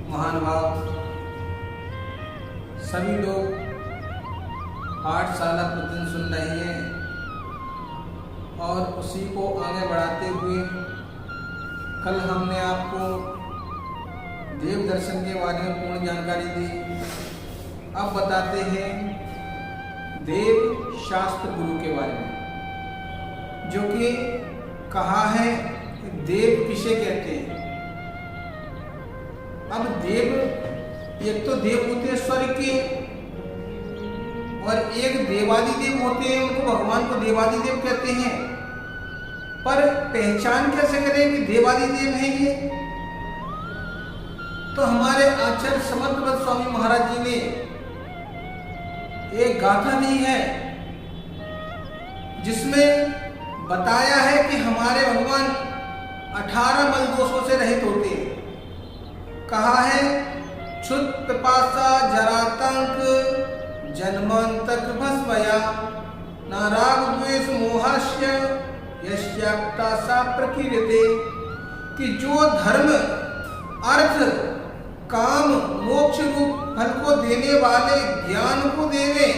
महानुभाव सभी लोग पाठशाला प्रतिदिन सुन रहे हैं और उसी को आगे बढ़ाते हुए कल हमने आपको देव दर्शन के बारे में पूर्ण जानकारी दी। अब बताते हैं देव शास्त्र गुरु के बारे में, जो कि कहा है देव किसे कहते हैं। अब देव, एक तो देव होते हैं स्वर्ग के और एक देवादिदेव होते हैं, उनको भगवान को देवादिदेव कहते हैं। पर पहचान कैसे करें कि देवादिदेव हैं ये? तो हमारे आचार्य समर्थवत स्वामी महाराज जी ने एक गाथा दी है जिसमें बताया है कि हमारे भगवान 18 मल दोषों से रहित होते हैं। कहा है क्षुत पिपासा जरातंक जन्मांतक भस्मया न राग द्वेष मोहस्य यस्याप्ता सा प्रकीर्ते, कि जो धर्म अर्थ काम मोक्ष रूप फल को देने वाले ज्ञान को देवे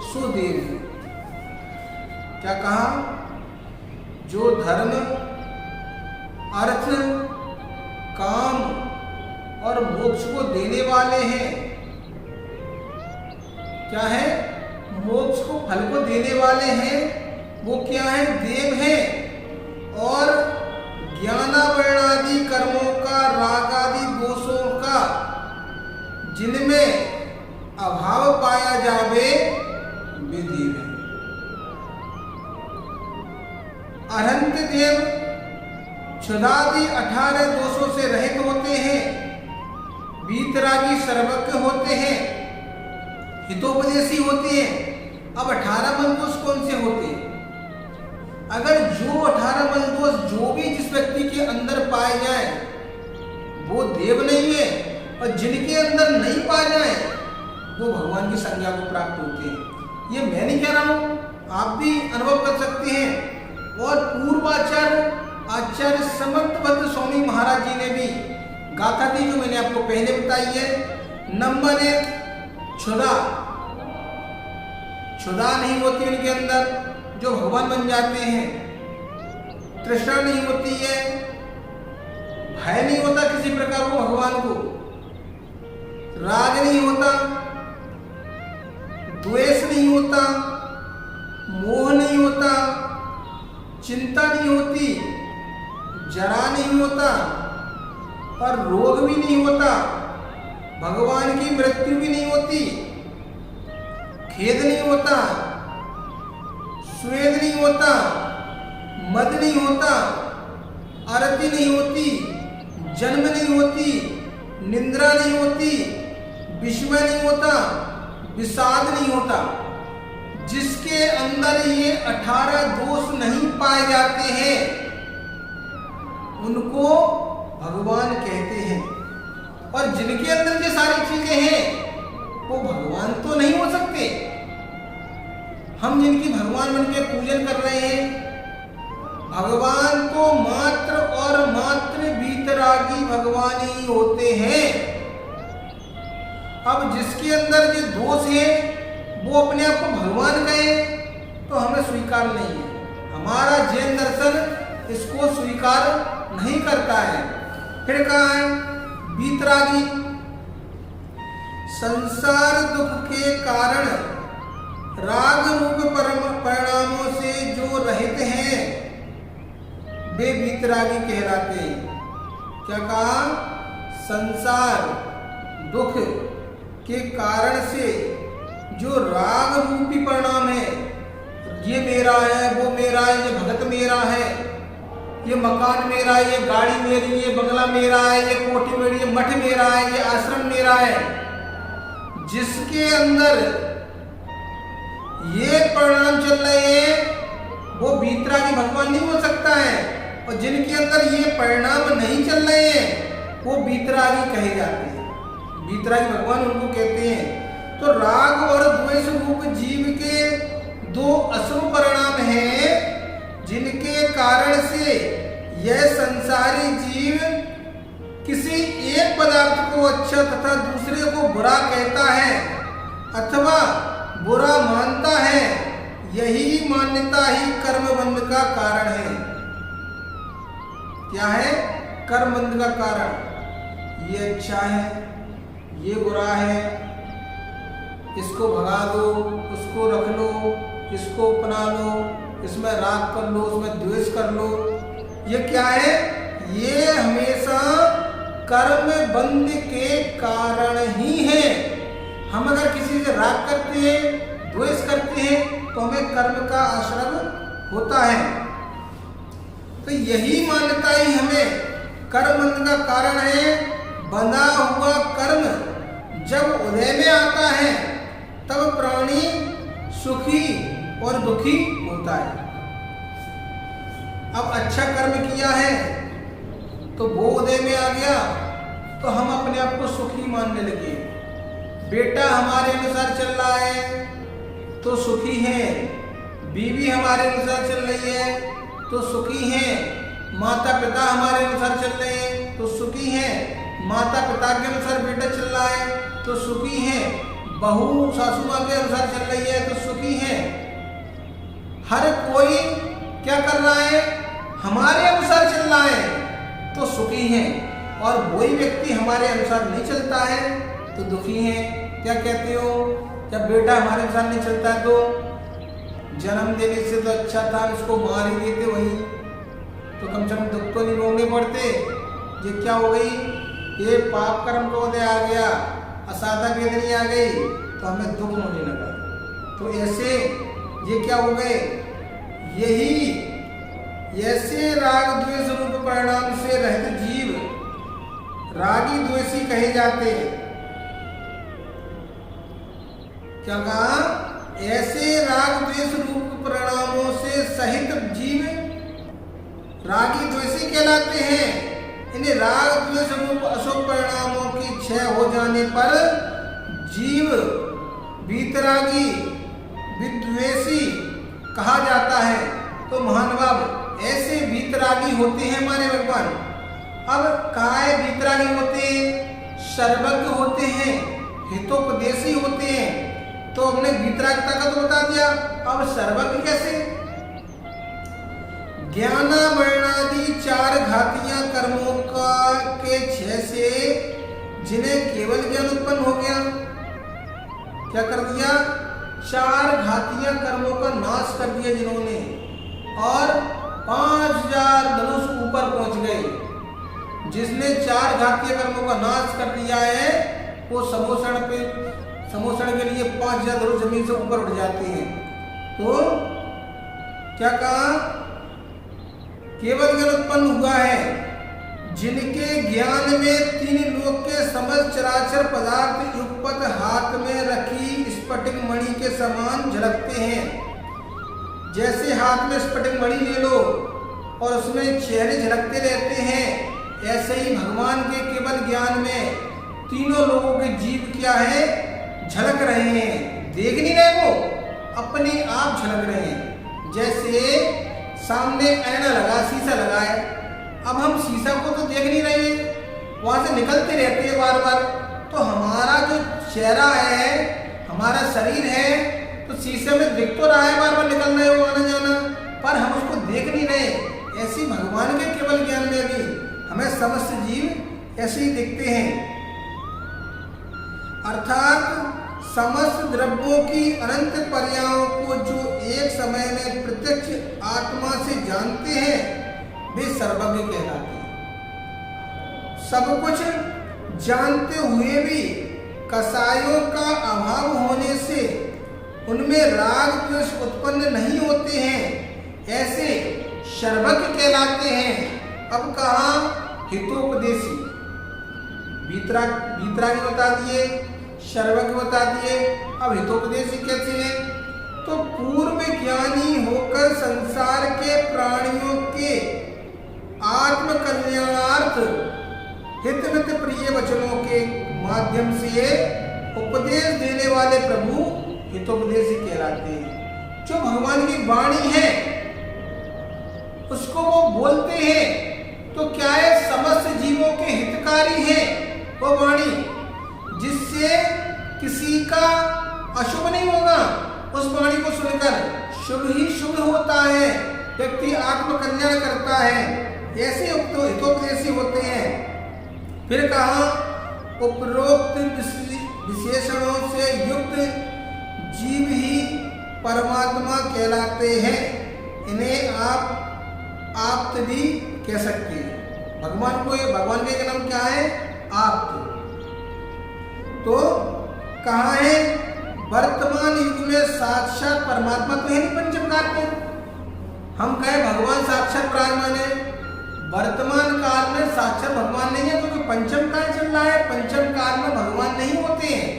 सो देव। क्या कहा? जो धर्म अर्थ काम और मोक्ष को देने वाले हैं, क्या है? मोक्ष को फल को देने वाले हैं, वो क्या है? देव हैं। और ज्ञानावरणादि कर्मों का, रागादि दोषों का जिनमें अभाव पाया जावे वे देव हैं। अनंत देव क्षुधादि 18 दोषों से रहित होते हैं, वीतरागी सर्वज्ञ होते हैं, हितोपदेशी होते हैं। अब 18 मल दोष कौन से होते हैं? अगर जो 18 मल दोष जो भी जिस व्यक्ति के अंदर पाए जाए वो देव नहीं है, और जिनके अंदर नहीं पाए जाए वो भगवान की संज्ञा को प्राप्त होते हैं। ये मैं नहीं कह रहा हूं, आप भी अनुभव कर सकते हैं। और पूर्वाचार्य आचार्य समर्थवत स्वामी महाराज जी ने भी गाथा दी, जो मैंने आपको पहले बताई है। नंबर 1 क्षुधा नहीं होती उनके अंदर, जो भगवान बन जाते हैं। तृष्णा नहीं होती है, भय नहीं होता किसी प्रकार को भगवान को, राग नहीं होता, द्वेष नहीं होता, मोह नहीं होता, चिंता नहीं होती, जरा नहीं होता और रोग भी नहीं होता, भगवान की मृत्यु भी नहीं होती, खेद नहीं होता, स्वेद नहीं होता, मद नहीं होता, आरती नहीं होती, जन्म नहीं होती, निंद्रा नहीं होती, विस्मय नहीं होता, विषाद नहीं होता। जिसके अंदर ये 18 दोष नहीं पाए जाते हैं उनको भगवान कहते हैं। और जिनके अंदर ये सारी चीजें हैं वो भगवान तो नहीं हो सकते। हम जिनकी भगवान बन के पूजन कर रहे हैं, भगवान तो मात्र और मात्र वीतरागी भगवान ही होते हैं। अब जिसके अंदर ये दोष है वो अपने आप को भगवान कहे तो हमें स्वीकार नहीं है। हमारा जैन दर्शन इसको स्वीकार नहीं करता है। फिर कहा है वीतरागी, संसार दुख के कारण राग रूप परिणामों से जो रहित हैं वे वीतरागी कहलाते हैं। क्या कहा? संसार दुख के कारण से जो राग रूपी परिणाम है, ये मेरा है, वो मेरा है, ये भगत मेरा है, ये मकान मेरा है, ये गाड़ी मेरी, ये बंगला मेरा है, ये कोठी मेरी, ये मठ मेरा है, ये आश्रम मेरा है, जिसके अंदर ये परिणाम चल रहे हैं वो वीतरागी भगवान नहीं हो सकता है। और जिनके अंदर ये परिणाम नहीं चल रहे हैं वो वीतरागी कहे जाते हैं। वीतरागी भगवान उनको कहते हैं। तो राग और द्वेष रूप जीव के 2 अशुभ परिणाम हैं जिनके कारण से यह संसारी जीव किसी एक पदार्थ को अच्छा तथा दूसरे को बुरा कहता है अथवा बुरा मानता है, यही मान्यता ही कर्म बंध का कारण है। क्या है? कर्म बंध का कारण। ये अच्छा है, ये बुरा है, इसको भगा दो, उसको रख लो, इसको अपना लो, इसमें राग कर लो, उसमें द्वेष कर लो। ये क्या है? ये हमेशा कर्म बंध के कारण ही है। हम अगर किसी से राग करते हैं, द्वेष करते हैं, तो हमें कर्म का आश्रय होता है। तो यही मान्यता ही हमें कर्म बंध का कारण है। बंधा हुआ कर्म जब उदय में आता है तब प्राणी सुखी और दुखी होता है। अब अच्छा कर्म किया है तो वो उदय में आ गया तो हम अपने आप को सुखी मानने लगे। बेटा हमारे अनुसार चल रहा है तो सुखी है, बीवी हमारे अनुसार चल रही है तो सुखी है, माता पिता हमारे अनुसार चल रहे हैं तो सुखी है, माता पिता के अनुसार बेटा चल रहा है तो सुखी है, बहू सासू माँ के अनुसार चल रही है तो सुखी है। हर कोई क्या कर रहा है? हमारे अनुसार चल रहा है तो सुखी है, और वही व्यक्ति हमारे अनुसार नहीं चलता है तो दुखी है। क्या कहते हो? जब बेटा हमारे अनुसार नहीं चलता है तो जन्म देने से तो अच्छा था इसको मार ही देते, वही तो कम से कम दुख तो नहीं भोगने पड़ते। ये क्या हो गई? ये पाप कर्म का उदय आ गया, असाधा वेदनी आ गई तो हमें दुख होने लगा। तो ऐसे ये क्या हो गए? यही ऐसे राग द्वेष रूप परिणाम से रहित जीव रागी द्वेषी कहे जाते हैं। क्या कहा? ऐसे राग द्वेष रूप परिणामों से सहित जीव रागी द्वेषी कहलाते हैं। इन्हें राग द्वेष रूप अशुभ परिणामों की क्षय हो जाने पर जीव वीतरागी विद्वेषी कहा जाता है। तो महानुभाव ऐसे वीतरागी होते हैं हमारे भगवान। अब कहा है वीतरागी होते हैं? सर्वज्ञ होते हैं, हितोपदेशी होते हैं। तो हमने वीतरागता का तो बता दिया, अब सर्वज्ञ कैसे? ज्ञानावर्णादि 4 घातियां कर्मों के क्षय से जिन्हें केवल ज्ञान उत्पन्न हो गया, क्या कर दिया? 4 घातियां कर्मों का नाश कर दिया जिन्होंने, और 5000 धनुष ऊपर पहुंच गए। जिसने 4 घातीय कर्मों का नाश कर दिया है वो समोषण के लिए 5000 धनुष जमीन से ऊपर उठ जाते हैं। तो क्या कहा? केवल ज्ञान उत्पन्न हुआ है जिनके ज्ञान में 3 लोक के समस्त चराचर पदार्थ युगपत हाथ में रखी स्फटिक मणि के समान झलकते हैं। जैसे हाथ में स्फटिक मणि ले लो और उसमें चेहरे झलकते रहते हैं, ऐसे ही भगवान के केवल ज्ञान में तीनों लोगों के जीव क्या है? झलक रहे हैं। देख नहीं रहे, वो अपने आप झलक रहे हैं। जैसे सामने आईना लगा, शीशा लगा है, अब हम शीशा को तो देख नहीं रहे, वहां से निकलते रहते हैं बार बार। तो हमारा जो चेहरा है, हमारा शरीर है, तो शीशे में दिख तो रहा है, बार बार निकल रहे हो आना जाना, पर हम उसको देख नहीं रहे। ऐसी भगवान के केवल ज्ञान में भी हमें समस्त जीव ऐसे ही दिखते हैं। अर्थात समस्त द्रव्यों की अनंत पर्यायों को जो एक समय में प्रत्यक्ष आत्मा से जानते हैं वे सर्वज्ञ कहलाते हैं। सब कुछ जानते हुए भी कसायों का अभाव होने से उनमें राग द्वेष उत्पन्न नहीं होते हैं, ऐसे सर्वज्ञ कहलाते हैं। अब कहा हितोपदेशी, वीतरागी बता दिए, सर्वज्ञ बता दिए, अब हितोपदेशी कैसे हैं? तो पूर्व ज्ञानी होकर संसार के प्राणियों के आत्म कल्याणार्थ हितमित प्रिय वचनों के माध्यम से उपदेश देने वाले प्रभु हितोपदेशी कहलाते हैं। जो भगवान की वाणी है उसको वो बोलते हैं तो क्या है? समस्त जीवों के हितकारी है वो वाणी, जिससे किसी का अशुभ नहीं होगा। उस वाणी को सुनकर शुभ ही शुभ होता है, व्यक्ति आत्मकल्याण करता है। ऐसे हितोपदेशी होते हैं। फिर कहा उपरोक्त विशेषणों से युक्त जीव ही परमात्मा कहलाते हैं। इन्हें आप भी कह सकते हैं। भगवान का एक नाम क्या है? आप्त। तो कहा है वर्तमान युग में साक्षात परमात्मा तो है नहीं पंचम काल में। हम कहें भगवान साक्षात विराजमान है, वर्तमान काल में साक्षात भगवान नहीं है, क्योंकि पंचम काल चल रहा है। पंचम काल में भगवान नहीं होते हैं,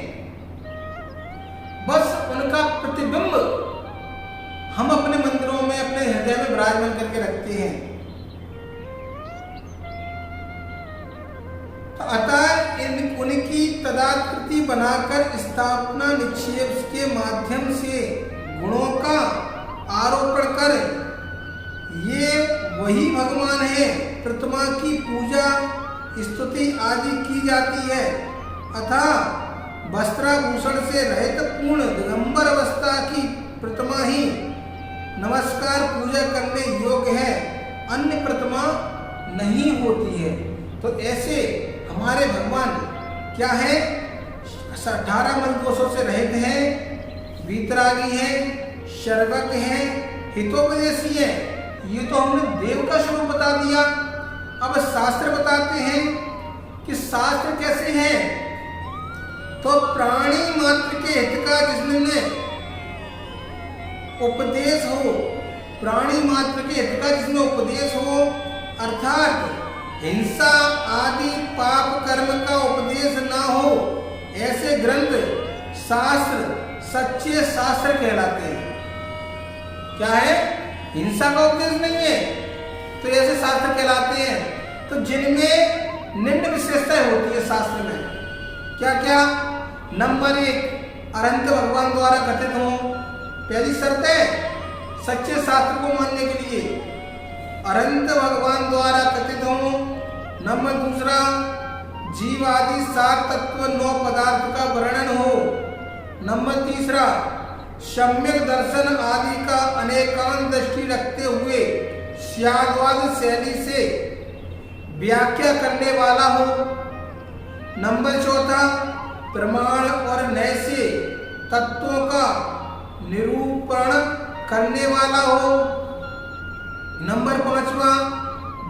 बस उनका प्रतिबिंब हम अपने मंदिरों में, अपने हृदय में विराजमान करके रखते हैं। अतः उनकी तदाकृति बनाकर स्थापना निक्षेप के माध्यम से गुणों का आरोपण कर ये वही भगवान है। प्रतिमा की पूजा स्तुति आदि की जाती है। अतः वस्त्राभूषण से रहित पूर्ण दिगंबर अवस्था की प्रतिमा ही नमस्कार पूजा करने योग्य है, अन्य प्रतिमा नहीं होती है। तो ऐसे हमारे भगवान क्या है? 18 मन दोषों से रहित हैं, वीतरागी हैं, शर्वक हैं, हितोपदेशी हैं। ये तो हमने देव का स्वरूप बता दिया। अब शास्त्र बताते हैं कि शास्त्र कैसे हैं। तो प्राणी मात्र के हित का जिसमें उपदेश हो, प्राणी मात्र के हित का जिसमें उपदेश हो, अर्थात हिंसा आदि पाप कर्म का उपदेश ना हो, ऐसे ग्रंथ शास्त्र सच्चे शास्त्र कहलाते हैं। क्या है? हिंसा का उपदेश नहीं है तो ऐसे शास्त्र कहलाते हैं। तो जिनमें निम्न विशेषताएं होती है शास्त्र में, क्या क्या? नंबर 1, अनंत भगवान द्वारा कथित हो। पहली शर्त है सच्चे शास्त्र को मानने के लिए अनंत भगवान द्वारा कथित हो। नंबर 2, जीव आदि 7 तत्व 9 पदार्थ का वर्णन हो। नंबर 3, सम्यक दर्शन आदि का अनेकांत दृष्टि रखते हुए स्याद्वाद शैली से व्याख्या करने वाला हो। नंबर 4, प्रमाण और नए से तत्वों का निरूपण करने वाला हो। नंबर 5,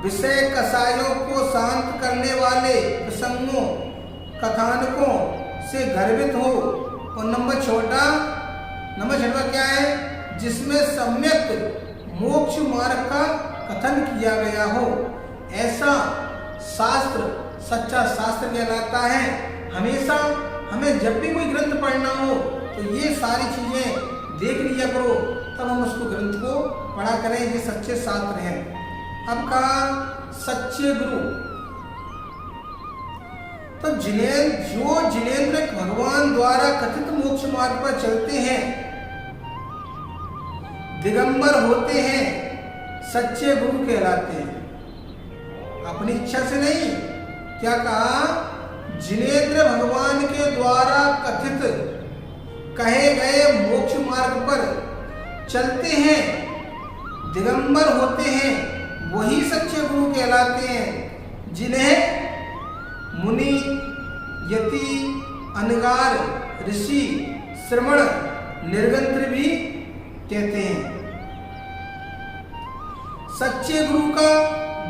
विषय कसायों को शांत करने वाले प्रसंगों कथानकों से गर्वित हो। और नंबर 6 क्या है? जिसमें सम्यक मोक्ष मार्ग का कथन किया गया हो। ऐसा शास्त्र सच्चा शास्त्र कहलाता है। हमेशा हमें जब भी कोई ग्रंथ पढ़ना हो तो ये सारी चीजें देख लिया करो, तब हम उसको ग्रंथ को पढ़ा करें। ये सच्चे शास्त्र हैं। अब कहा सच्चे गुरु। तो जिनेंद्र भगवान द्वारा कथित मोक्ष मार्ग पर चलते हैं, दिगंबर होते हैं, सच्चे गुरु कहलाते हैं। अपनी इच्छा से नहीं। क्या कहा? जिनेंद्र भगवान के द्वारा कथित कहे गए मोक्ष मार्ग पर चलते हैं, दिगंबर होते हैं, वही सच्चे गुरु कहलाते हैं। जिन्हें मुनि, यति, अनगार, ऋषि, श्रमण, निर्गंत्र भी कहते हैं। सच्चे गुरु का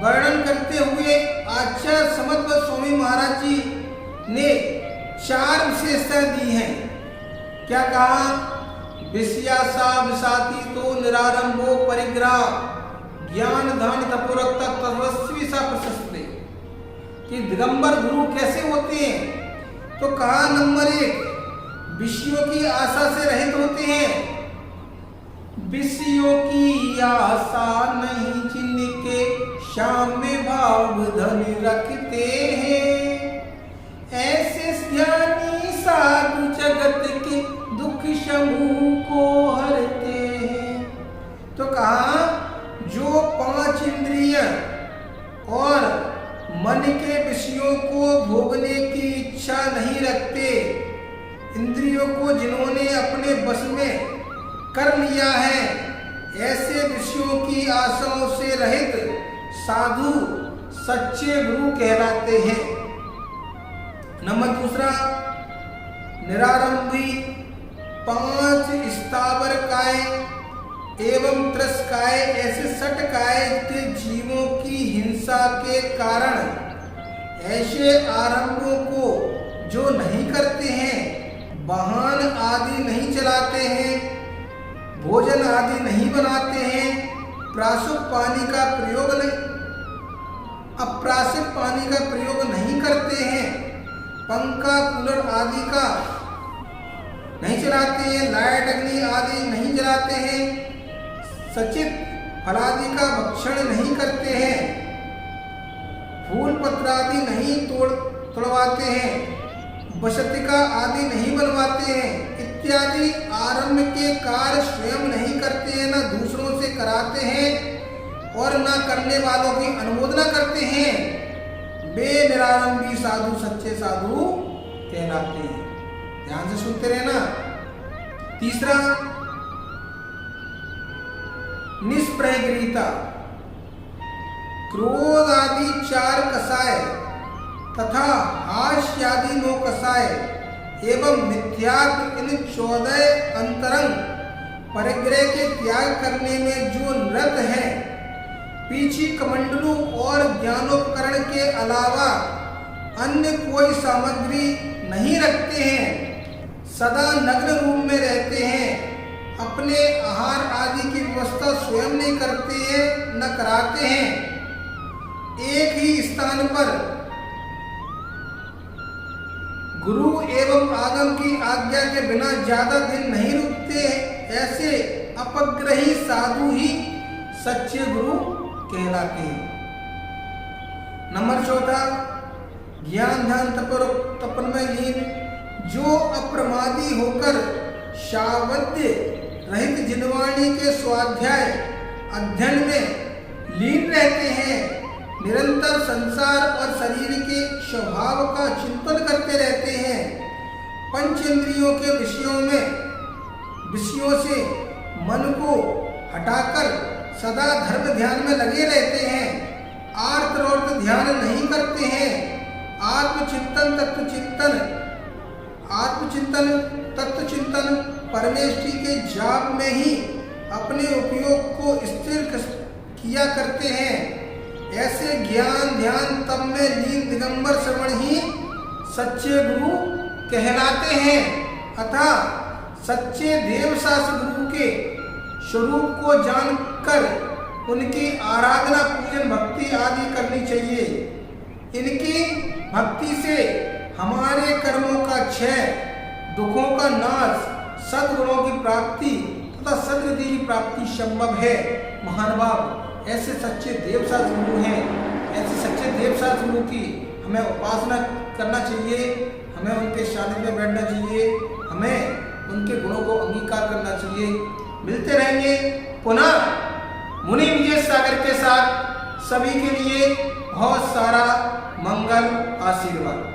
वर्णन करते हुए आचार्य समर्थ स्वामी महाराज जी ने 4 विशेषताएं दी हैं। क्या कहा? विषयासा विषाती तो निरारंभो परिग्रह ज्ञान धान तपोरक्ता तपस्वी सा प्रशस्ते। कि दिगंबर गुरु कैसे होते हैं? तो कहा नंबर 1, विषयों की आशा से रहित होते हैं। विषयों की आशा नहीं जिनके श्याम में भाव धन रखते हैं, ऐसे ज्ञानी साधु जगत के दुख समूह को हरते हैं। तो कहा जो 5 इंद्रिय और मन के इच्छा नहीं रखते। इंद्रियों को जिन्होंने अपने बस में कर लिया है, ऐसे विषयों की आशाओं से रहित साधु सच्चे गुरु कहलाते हैं। नंबर दूसरा, निरारंभी 5 स्थावर काय एवं त्रस्काय ऐसे षटकाय के जीवों की हिंसा के कारण ऐसे आरंभों को जो नहीं करते हैं, वाहन आदि नहीं चलाते हैं, भोजन आदि नहीं बनाते हैं, प्राशुक पानी का प्रयोग नहीं, अप्राशिक पानी का प्रयोग नहीं करते हैं, पंखा कूलर आदि का नहीं चलाते हैं, लाइट अग्नि आदि नहीं जलाते हैं, सचित फलादि का भक्षण नहीं करते हैं, फूल पत्र आदि नहीं तोड़वाते हैं, बसतिका आदि नहीं बनवाते हैं, इत्यादि आरंभ के कार्य स्वयं नहीं करते हैं, न दूसरों से कराते हैं और न करने वालों की अनुमोदना करते हैं, वे निरारंभी साधु सच्चे साधु कहलाते हैं। ध्यान से सुनते रहना। तीसरा, निष्प्रहगृहीता, क्रोध आदि 4 कसाय तथा हास्यादि 9 कसाय एवं मिथ्यात्व इन 14 अंतरंग परिग्रह के त्याग करने में जो निरत है, पीछी कमंडलू और ज्ञानोपकरण के अलावा अन्य कोई सामग्री नहीं रखते हैं, सदा नग्न रूप में रहते हैं, अपने आहार आदि की व्यवस्था स्वयं नहीं करते हैं न कराते हैं, एक ही स्थान पर गुरु एवं आगम की आज्ञा के बिना ज्यादा दिन नहीं रुकते, ऐसे अपग्रही साधु ही सच्चे गुरु कहलाते हैं। नंबर 14, ज्ञान ध्यान तपन में लीन, जो अप्रमादी होकर शावद्य रहित जिनवाणी के स्वाध्याय अध्ययन में लीन रहते हैं, निरंतर संसार और शरीर के स्वभाव का चिंतन करते रहते हैं, पंच इंद्रियों के विषयों से मन को हटाकर सदा धर्म ध्यान में लगे रहते हैं, आर्त ध्यान नहीं करते हैं, आत्मचिंतन तत्वचिंतन परमेष्टि के जाप में ही अपने उपयोग को स्थिर किया करते हैं, ऐसे ज्ञान ध्यान तप में लीन दिगंबर श्रवण ही सच्चे गुरु कहलाते हैं। अतः सच्चे देवशास्त्र गुरु के स्वरूप को जानकर उनकी आराधना पूजन भक्ति आदि करनी चाहिए। इनकी भक्ति से हमारे कर्मों का क्षय, दुखों का नाश, सद्गुणों की प्राप्ति तथा सद्गति की प्राप्ति संभव है। महानुभाव, ऐसे सच्चे देवशास्त्र गुरु हैं, ऐसे सच्चे देवशास्त्र गुरु की हमें उपासना करना चाहिए, हमें उनके सानिध्य में बैठना चाहिए, हमें उनके गुणों को अंगीकार करना चाहिए। मिलते रहेंगे पुनः मुनि विजय सागर के साथ। सभी के लिए बहुत सारा मंगल आशीर्वाद।